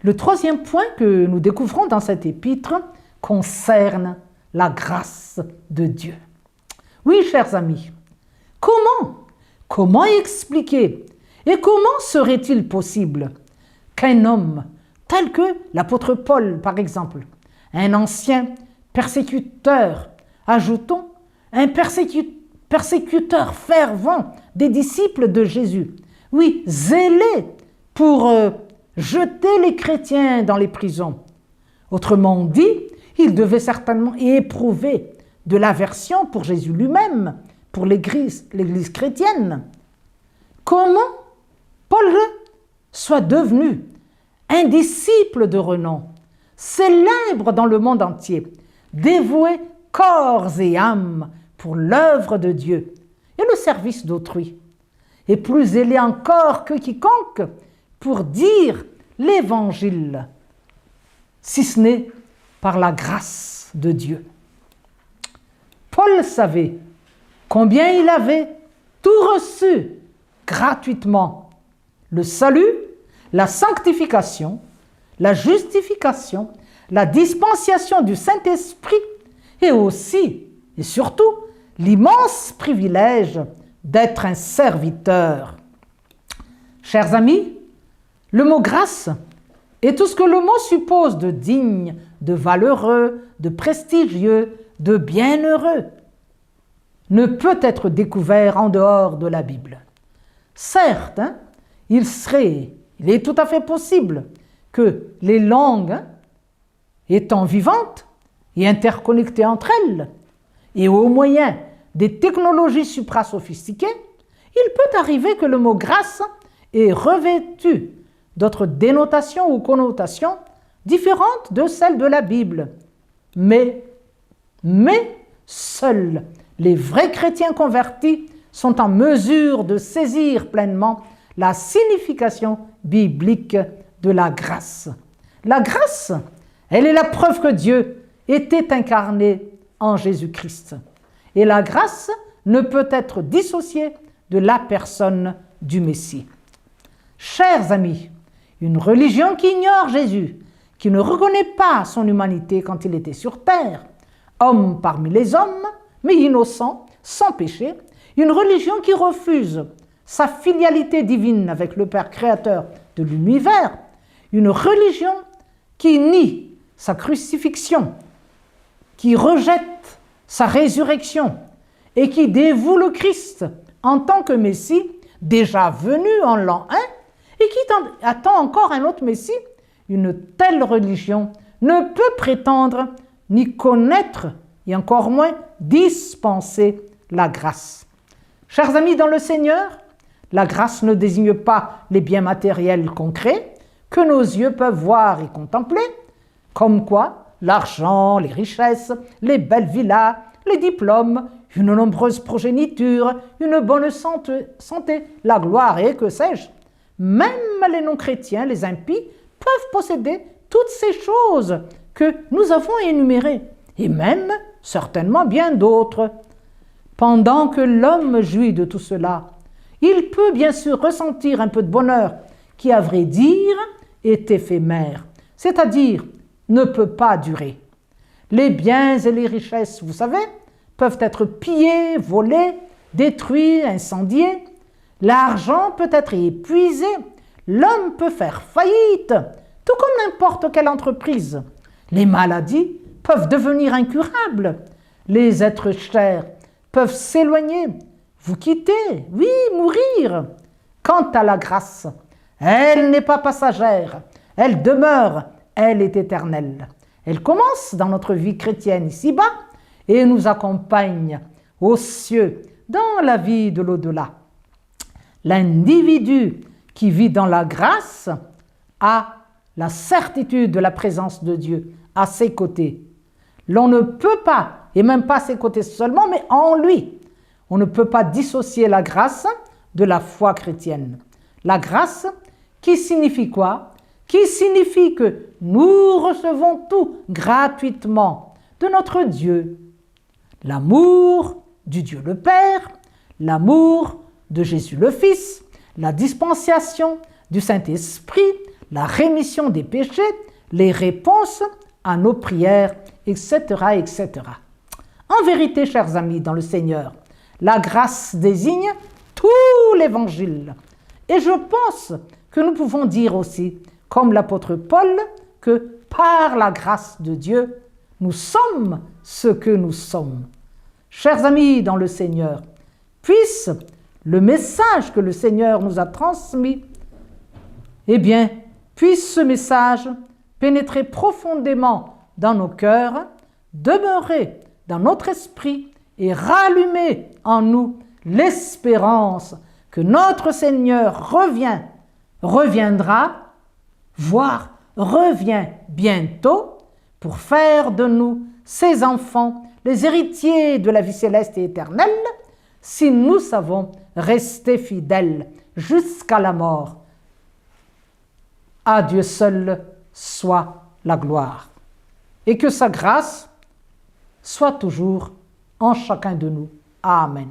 Le troisième point que nous découvrons dans cet épître concerne la grâce de Dieu. Oui, chers amis, comment expliquer et comment serait-il possible qu'un homme tel que l'apôtre Paul, par exemple, un ancien persécuteur, ajoutons, un persécuteur fervent des disciples de Jésus, oui, zélé pour jeter les chrétiens dans les prisons. Autrement dit, il devait certainement éprouver de l'aversion pour Jésus lui-même, pour l'Église chrétienne. Comment Paul soit devenu un disciple de renom, célèbre dans le monde entier, dévoué corps et âme pour l'œuvre de Dieu et le service d'autrui, et plus zélé encore que quiconque pour dire l'Évangile, si ce n'est par la grâce de Dieu. Paul savait combien il avait tout reçu gratuitement, le salut, la sanctification, la justification, la dispensation du Saint-Esprit et aussi et surtout l'immense privilège d'être un serviteur. Chers amis, le mot grâce est tout ce que le mot suppose de digne, de valeureux, de prestigieux, de bienheureux, ne peut être découvert en dehors de la Bible. Certes, il est tout à fait possible que les langues, étant vivantes et interconnectées entre elles, et au moyen des technologies supra-sophistiquées, il peut arriver que le mot grâce est revêtu d'autres dénotations ou connotations différentes de celles de la Bible. Mais seuls les vrais chrétiens convertis sont en mesure de saisir pleinement la signification biblique de la grâce. La grâce, elle est la preuve que Dieu était incarné en Jésus-Christ. Et la grâce ne peut être dissociée de la personne du Messie. Chers amis, une religion qui ignore Jésus, qui ne reconnaît pas son humanité quand il était sur terre, homme parmi les hommes, mais innocent, sans péché, une religion qui refuse sa filialité divine avec le Père créateur de l'univers, une religion qui nie sa crucifixion, qui rejette sa résurrection et qui dévoue le Christ en tant que Messie déjà venu en l'an 1 et qui attend encore un autre Messie, une telle religion ne peut prétendre ni connaître et encore moins dispenser la grâce. Chers amis dans le Seigneur, la grâce ne désigne pas les biens matériels concrets que nos yeux peuvent voir et contempler, comme quoi l'argent, les richesses, les belles villas, les diplômes, une nombreuse progéniture, une bonne santé, la gloire et que sais-je. Même les non-chrétiens, les impies, peuvent posséder toutes ces choses que nous avons énumérées, et même certainement bien d'autres. Pendant que l'homme jouit de tout cela, il peut bien sûr ressentir un peu de bonheur qui, à vrai dire, est éphémère, c'est-à-dire ne peut pas durer. Les biens et les richesses, vous savez, peuvent être pillés, volés, détruits, incendiés. L'argent peut être épuisé, l'homme peut faire faillite, tout comme n'importe quelle entreprise. Les maladies peuvent devenir incurables, les êtres chers peuvent s'éloigner, vous quitter, oui, mourir. Quant à la grâce, elle n'est pas passagère, elle demeure, elle est éternelle. Elle commence dans notre vie chrétienne ici-bas et nous accompagne aux cieux dans la vie de l'au-delà. L'individu qui vit dans la grâce a la certitude de la présence de Dieu à ses côtés. L'on ne peut pas, et même pas à ses côtés seulement, mais en lui. On ne peut pas dissocier la grâce de la foi chrétienne. La grâce qui signifie quoi? Qui signifie que nous recevons tout gratuitement de notre Dieu. L'amour du Dieu le Père, l'amour de Jésus le Fils, la dispensation du Saint-Esprit, la rémission des péchés, les réponses à nos prières, etc., etc. En vérité, chers amis, dans le Seigneur, la grâce désigne tout l'Évangile. Et je pense que nous pouvons dire aussi, comme l'apôtre Paul, que par la grâce de Dieu, nous sommes ce que nous sommes. Chers amis dans le Seigneur, puisse le message que le Seigneur nous a transmis, puisse ce message pénétrer profondément dans nos cœurs, demeurer dans notre esprit et rallumer en nous l'espérance que notre Seigneur reviendra, voire revient bientôt pour faire de nous, ses enfants, les héritiers de la vie céleste et éternelle, si nous savons rester fidèles jusqu'à la mort. À Dieu seul soit la gloire. Et que sa grâce soit toujours en chacun de nous. Amen.